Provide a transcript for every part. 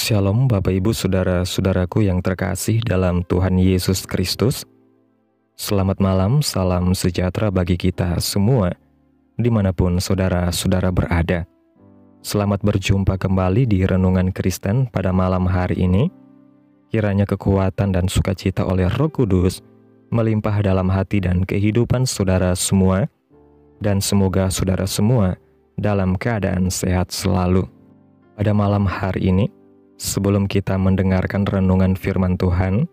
Shalom Bapak Ibu Saudara-saudaraku yang terkasih dalam Tuhan Yesus Kristus. Selamat malam, salam sejahtera bagi kita semua dimanapun saudara-saudara berada. Selamat berjumpa kembali di Renungan Kristen pada malam hari ini. Kiranya kekuatan dan sukacita oleh Roh Kudus melimpah dalam hati dan kehidupan saudara semua, dan semoga saudara semua dalam keadaan sehat selalu. Pada malam hari ini, sebelum kita mendengarkan renungan firman Tuhan,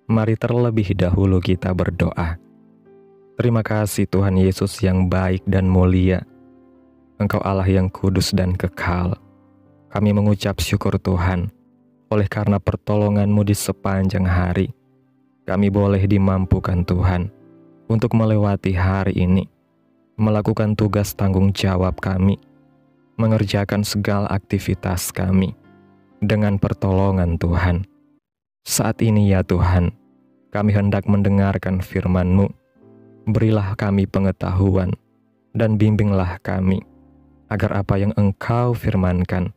mari terlebih dahulu kita berdoa. Terima kasih Tuhan Yesus yang baik dan mulia. Engkau Allah yang kudus dan kekal. Kami mengucap syukur Tuhan, oleh karena pertolongan-Mu di sepanjang hari. Kami boleh dimampukan Tuhan, untuk melewati hari ini, melakukan tugas tanggung jawab kami, mengerjakan segala aktivitas kami, dengan pertolongan Tuhan. Saat ini ya Tuhan, kami hendak mendengarkan firman-Mu. Berilah kami pengetahuan, dan bimbinglah kami, agar apa yang Engkau firmankan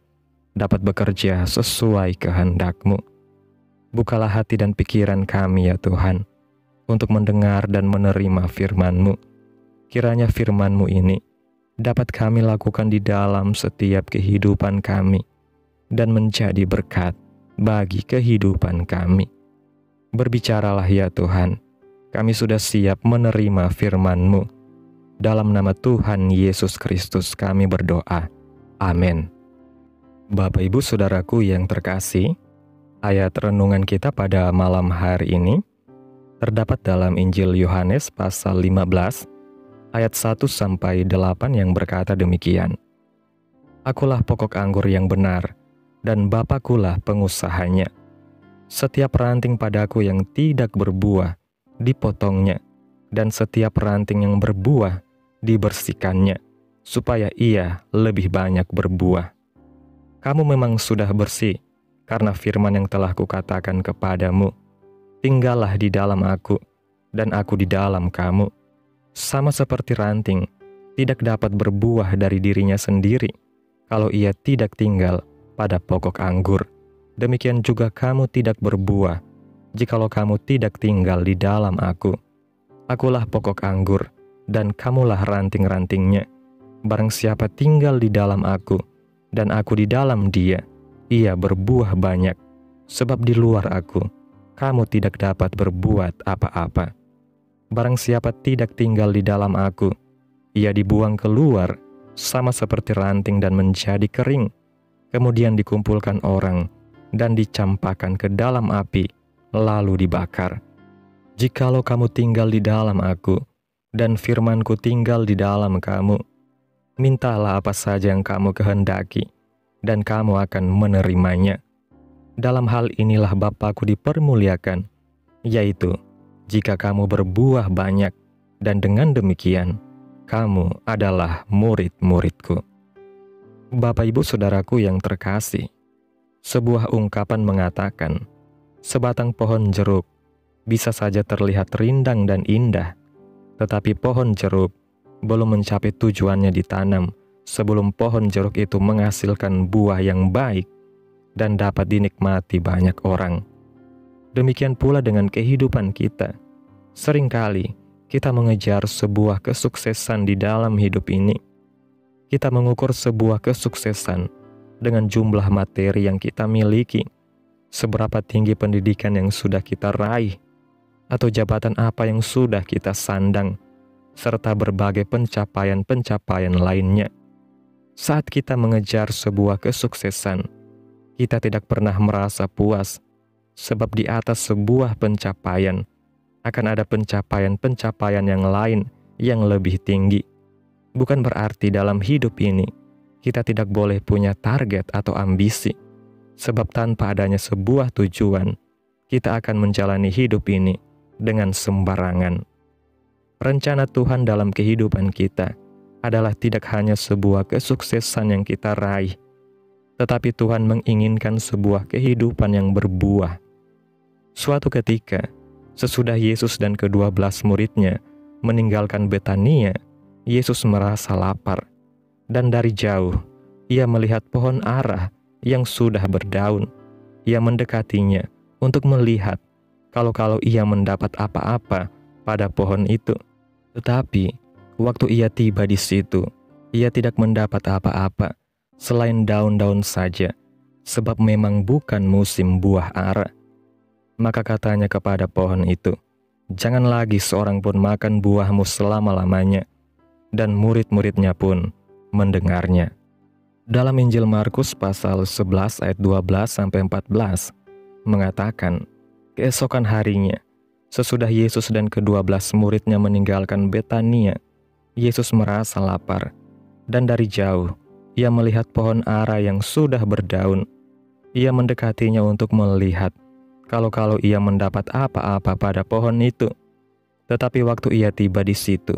dapat bekerja sesuai kehendak-Mu. Bukalah hati dan pikiran kami ya Tuhan, untuk mendengar dan menerima firman-Mu. Kiranya firman-Mu ini dapat kami lakukan di dalam setiap kehidupan kami, dan menjadi berkat bagi kehidupan kami. Berbicaralah ya Tuhan, kami sudah siap menerima firman-Mu. Dalam nama Tuhan Yesus Kristus kami berdoa. Amin. Bapak Ibu Saudaraku yang terkasih, ayat renungan kita pada malam hari ini terdapat dalam Injil Yohanes pasal 15, ayat 1-8 yang berkata demikian. Akulah pokok anggur yang benar, dan Bapakulah pengusahanya. Setiap ranting padaku yang tidak berbuah, dipotongnya, dan setiap ranting yang berbuah, dibersihkannya, supaya ia lebih banyak berbuah. Kamu memang sudah bersih, karena firman yang telah kukatakan kepadamu. Tinggallah di dalam aku, dan aku di dalam kamu. Sama seperti ranting, tidak dapat berbuah dari dirinya sendiri, kalau ia tidak tinggal pada pokok anggur. Demikian juga kamu tidak berbuah, jikalau kamu tidak tinggal di dalam aku. Akulah pokok anggur, dan kamulah ranting-rantingnya. Barang siapa tinggal di dalam aku, dan aku di dalam dia, ia berbuah banyak. Sebab di luar aku, kamu tidak dapat berbuat apa-apa. Barang siapa tidak tinggal di dalam aku, ia dibuang keluar, sama seperti ranting dan menjadi kering. Kemudian dikumpulkan orang, dan dicampakkan ke dalam api, lalu dibakar. Jikalau kamu tinggal di dalam aku, dan firman-Ku tinggal di dalam kamu, mintalah apa saja yang kamu kehendaki, dan kamu akan menerimanya. Dalam hal inilah Bapa-Ku dipermuliakan, yaitu jika kamu berbuah banyak, dan dengan demikian, kamu adalah murid-murid-Ku. Bapak Ibu Saudaraku yang terkasih, sebuah ungkapan mengatakan, sebatang pohon jeruk bisa saja terlihat rindang dan indah, tetapi pohon jeruk belum mencapai tujuannya ditanam sebelum pohon jeruk itu menghasilkan buah yang baik dan dapat dinikmati banyak orang. Demikian pula dengan kehidupan kita. Seringkali kita mengejar sebuah kesuksesan di dalam hidup ini. Kita mengukur sebuah kesuksesan dengan jumlah materi yang kita miliki, seberapa tinggi pendidikan yang sudah kita raih, atau jabatan apa yang sudah kita sandang, serta berbagai pencapaian-pencapaian lainnya. Saat kita mengejar sebuah kesuksesan, kita tidak pernah merasa puas, sebab di atas sebuah pencapaian akan ada pencapaian-pencapaian yang lain yang lebih tinggi. Bukan berarti dalam hidup ini kita tidak boleh punya target atau ambisi, sebab tanpa adanya sebuah tujuan, kita akan menjalani hidup ini dengan sembarangan. Rencana Tuhan dalam kehidupan kita adalah tidak hanya sebuah kesuksesan yang kita raih, tetapi Tuhan menginginkan sebuah kehidupan yang berbuah. Suatu ketika, sesudah Yesus dan ke-12 muridnya meninggalkan Betania, Yesus merasa lapar, dan dari jauh ia melihat pohon ara yang sudah berdaun ia mendekatinya untuk melihat kalau ia mendapat apa-apa pada pohon itu. Tetapi waktu ia tiba di situ, ia tidak mendapat apa-apa selain daun-daun saja, sebab memang bukan musim buah ara. Maka katanya kepada pohon itu, "Jangan lagi seorang pun makan buahmu selama-lamanya." Dan murid-muridnya pun mendengarnya. Dalam Injil Markus pasal 11 ayat 12-14 mengatakan, keesokan harinya, sesudah Yesus dan ke-12 muridnya meninggalkan Betania, Yesus merasa lapar, dan dari jauh ia melihat pohon ara yang sudah berdaun. Ia mendekatinya untuk melihat kalau ia mendapat apa-apa pada pohon itu. Tetapi waktu ia tiba di situ,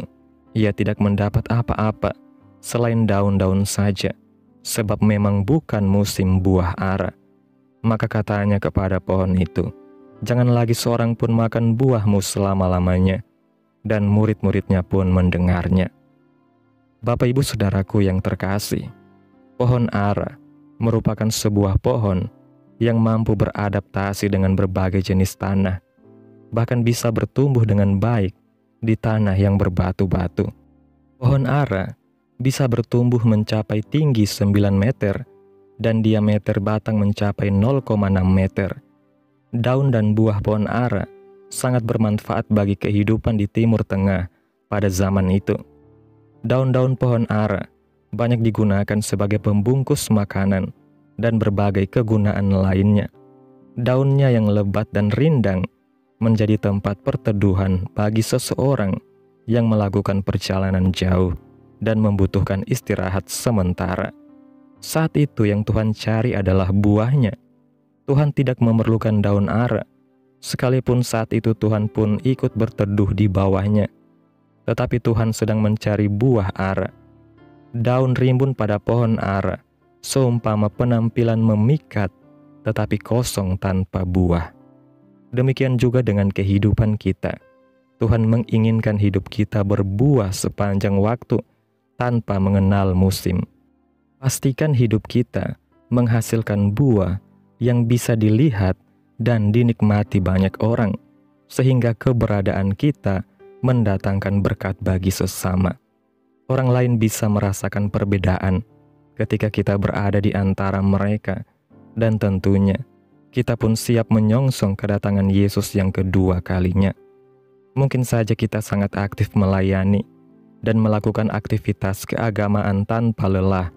ia tidak mendapat apa-apa selain daun-daun saja, sebab memang bukan musim buah ara. Maka katanya kepada pohon itu, "Jangan lagi seorang pun makan buahmu selama-lamanya." Dan murid-muridnya pun mendengarnya. Bapak Ibu Saudaraku yang terkasih, pohon ara merupakan sebuah pohon yang mampu beradaptasi dengan berbagai jenis tanah, bahkan bisa bertumbuh dengan baik di tanah yang berbatu-batu. Pohon ara bisa bertumbuh mencapai tinggi 9 meter dan diameter batang mencapai 0,6 meter. Daun dan buah pohon ara sangat bermanfaat bagi kehidupan di Timur Tengah pada zaman itu. Daun-daun pohon ara banyak digunakan sebagai pembungkus makanan dan berbagai kegunaan lainnya. Daunnya yang lebat dan rindang menjadi tempat perteduhan bagi seseorang yang melakukan perjalanan jauh dan membutuhkan istirahat sementara. Saat itu yang Tuhan cari adalah buahnya. Tuhan tidak memerlukan daun ara, sekalipun saat itu Tuhan pun ikut berteduh di bawahnya. Tetapi Tuhan sedang mencari buah ara. Daun rimbun pada pohon ara seumpama penampilan memikat, tetapi kosong tanpa buah. Demikian juga dengan kehidupan kita. Tuhan menginginkan hidup kita berbuah sepanjang waktu tanpa mengenal musim. Pastikan hidup kita menghasilkan buah yang bisa dilihat dan dinikmati banyak orang, sehingga keberadaan kita mendatangkan berkat bagi sesama. Orang lain bisa merasakan perbedaan ketika kita berada di antara mereka, dan tentunya kita pun siap menyongsong kedatangan Yesus yang kedua kalinya. Mungkin saja kita sangat aktif melayani dan melakukan aktivitas keagamaan tanpa lelah.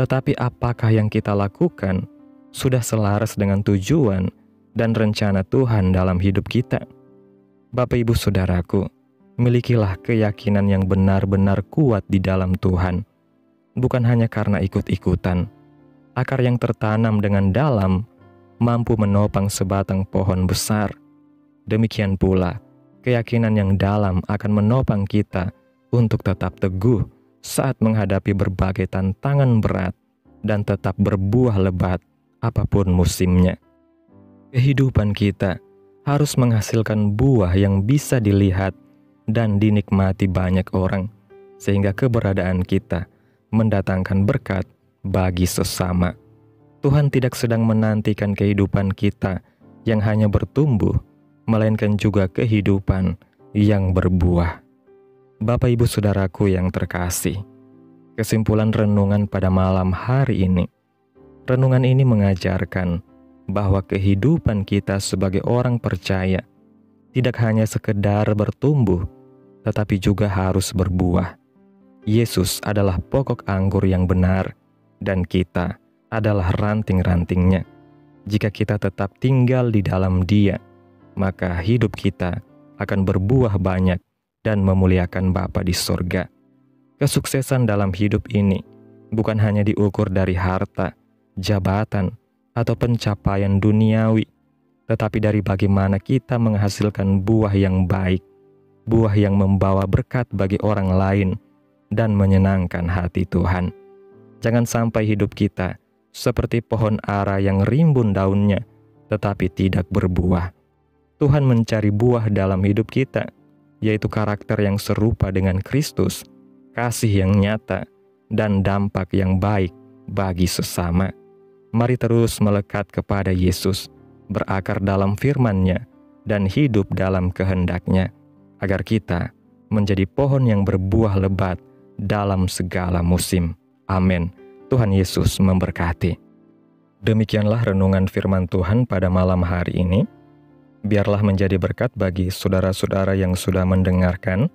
Tetapi apakah yang kita lakukan sudah selaras dengan tujuan dan rencana Tuhan dalam hidup kita? Bapak Ibu Saudaraku, milikilah keyakinan yang benar-benar kuat di dalam Tuhan. Bukan hanya karena ikut-ikutan. Akar yang tertanam dengan dalam mampu menopang sebatang pohon besar. Demikian pula, keyakinan yang dalam akan menopang kita untuk tetap teguh saat menghadapi berbagai tantangan berat dan tetap berbuah lebat apapun musimnya. Kehidupan kita harus menghasilkan buah yang bisa dilihat dan dinikmati banyak orang, sehingga keberadaan kita mendatangkan berkat bagi sesama. Tuhan tidak sedang menantikan kehidupan kita yang hanya bertumbuh, melainkan juga kehidupan yang berbuah. Bapak Ibu Saudaraku yang terkasih, kesimpulan renungan pada malam hari ini. Renungan ini mengajarkan bahwa kehidupan kita sebagai orang percaya tidak hanya sekedar bertumbuh, tetapi juga harus berbuah. Yesus adalah pokok anggur yang benar, dan kita adalah ranting-rantingnya. Jika kita tetap tinggal di dalam Dia, maka hidup kita akan berbuah banyak dan memuliakan Bapa di sorga. Kesuksesan dalam hidup ini bukan hanya diukur dari harta, jabatan, atau pencapaian duniawi, tetapi dari bagaimana kita menghasilkan buah yang baik, buah yang membawa berkat bagi orang lain dan menyenangkan hati Tuhan. Jangan sampai hidup kita seperti pohon ara yang rimbun daunnya, tetapi tidak berbuah. Tuhan mencari buah dalam hidup kita, yaitu karakter yang serupa dengan Kristus, kasih yang nyata, dan dampak yang baik bagi sesama. Mari terus melekat kepada Yesus, berakar dalam firman-Nya, dan hidup dalam kehendak-Nya, agar kita menjadi pohon yang berbuah lebat dalam segala musim. Amin. Tuhan Yesus memberkati. Demikianlah renungan firman Tuhan pada malam hari ini. Biarlah menjadi berkat bagi saudara-saudara yang sudah mendengarkan.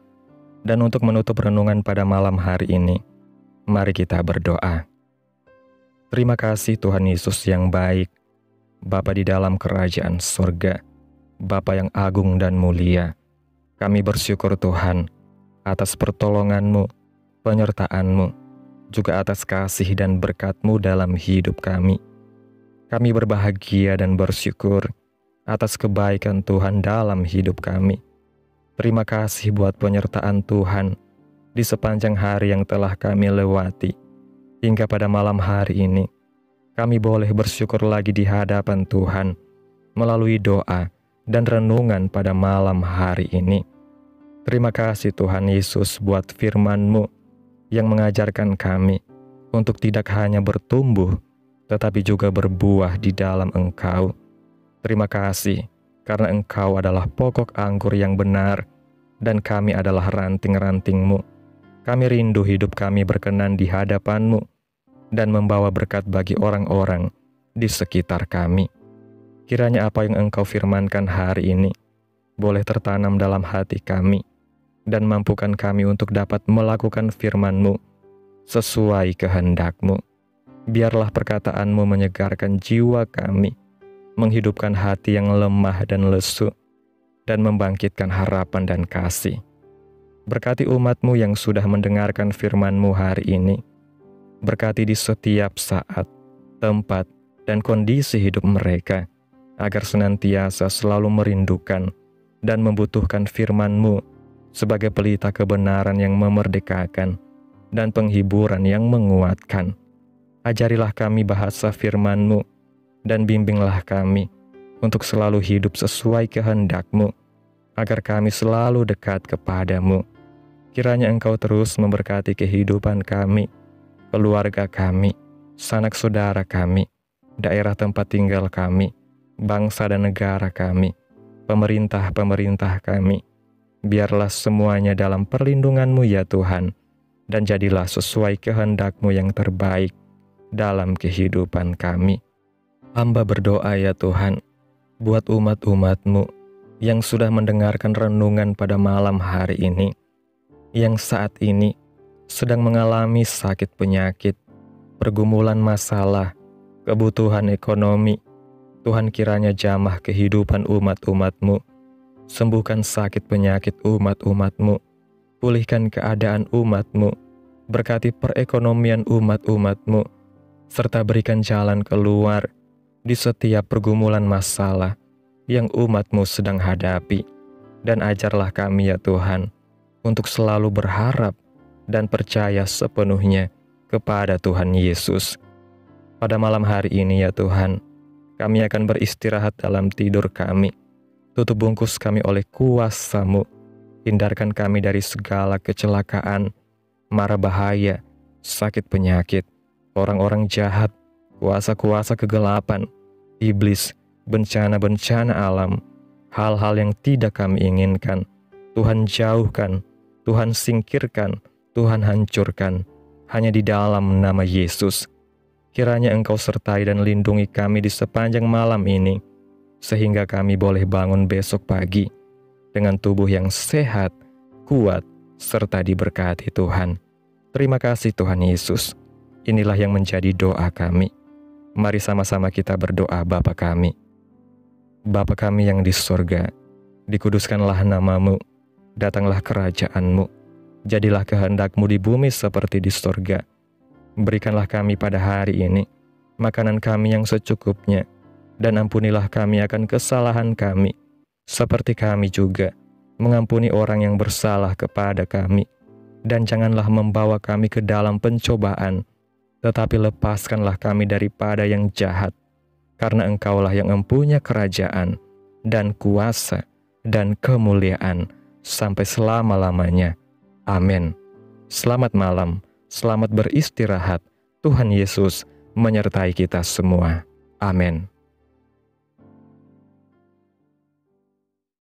Dan untuk menutup renungan pada malam hari ini, mari kita berdoa. Terima kasih Tuhan Yesus yang baik, Bapa di dalam kerajaan surga, Bapa yang agung dan mulia. Kami bersyukur Tuhan atas pertolongan-Mu, penyertaan-Mu, juga atas kasih dan berkat-Mu dalam hidup kami. Kami berbahagia dan bersyukur atas kebaikan Tuhan dalam hidup kami. Terima kasih buat penyertaan Tuhan di sepanjang hari yang telah kami lewati. Hingga pada malam hari ini, kami boleh bersyukur lagi di hadapan Tuhan melalui doa dan renungan pada malam hari ini. Terima kasih Tuhan Yesus buat firman-Mu yang mengajarkan kami untuk tidak hanya bertumbuh, tetapi juga berbuah di dalam Engkau. Terima kasih, karena Engkau adalah pokok anggur yang benar, dan kami adalah ranting-ranting-Mu. Kami rindu hidup kami berkenan di hadapan-Mu, dan membawa berkat bagi orang-orang di sekitar kami. Kiranya apa yang Engkau firmankan hari ini boleh tertanam dalam hati kami, dan mampukan kami untuk dapat melakukan firman-Mu sesuai kehendak-Mu. Biarlah perkataan-Mu menyegarkan jiwa kami, menghidupkan hati yang lemah dan lesu, dan membangkitkan harapan dan kasih. Berkati umat-Mu yang sudah mendengarkan firman-Mu hari ini. Berkati di setiap saat, tempat, dan kondisi hidup mereka, agar senantiasa selalu merindukan dan membutuhkan firman-Mu sebagai pelita kebenaran yang memerdekakan dan penghiburan yang menguatkan. Ajarilah kami bahasa firman-Mu, dan bimbinglah kami untuk selalu hidup sesuai kehendak-Mu, agar kami selalu dekat kepada-Mu. Kiranya Engkau terus memberkati kehidupan kami, keluarga kami, sanak saudara kami, daerah tempat tinggal kami, bangsa dan negara kami, pemerintah-pemerintah kami. Biarlah semuanya dalam perlindungan-Mu ya Tuhan, dan jadilah sesuai kehendak-Mu yang terbaik dalam kehidupan kami. Hamba berdoa ya Tuhan, buat umat-umat-Mu yang sudah mendengarkan renungan pada malam hari ini, yang saat ini sedang mengalami sakit penyakit, pergumulan masalah, kebutuhan ekonomi. Tuhan kiranya jamah kehidupan umat-umat-Mu, sembuhkan sakit penyakit umat-umat-Mu, pulihkan keadaan umat-Mu, berkati perekonomian umat-umat-Mu, serta berikan jalan keluar di setiap pergumulan masalah yang umat-Mu sedang hadapi. Dan ajarlah kami ya Tuhan, untuk selalu berharap dan percaya sepenuhnya kepada Tuhan Yesus. Pada malam hari ini ya Tuhan, kami akan beristirahat dalam tidur kami. Tutup bungkus kami oleh kuasa-Mu. Hindarkan kami dari segala kecelakaan, mara bahaya, sakit penyakit, orang-orang jahat, kuasa-kuasa kegelapan, iblis, bencana-bencana alam, hal-hal yang tidak kami inginkan. Tuhan jauhkan, Tuhan singkirkan, Tuhan hancurkan, hanya di dalam nama Yesus. Kiranya Engkau sertai dan lindungi kami di sepanjang malam ini, sehingga kami boleh bangun besok pagi dengan tubuh yang sehat, kuat, serta diberkati Tuhan. Terima kasih Tuhan Yesus. Inilah yang menjadi doa kami. Mari sama-sama kita berdoa Bapa kami. Bapa kami yang di surga, dikuduskanlah nama-Mu, datanglah kerajaan-Mu, jadilah kehendak-Mu di bumi seperti di surga. Berikanlah kami pada hari ini makanan kami yang secukupnya, dan ampunilah kami akan kesalahan kami, seperti kami juga mengampuni orang yang bersalah kepada kami. Dan janganlah membawa kami ke dalam pencobaan, tetapi lepaskanlah kami daripada yang jahat, karena Engkaulah yang mempunyai kerajaan, dan kuasa, dan kemuliaan, sampai selama-lamanya. Amin. Selamat malam, selamat beristirahat. Tuhan Yesus menyertai kita semua. Amin.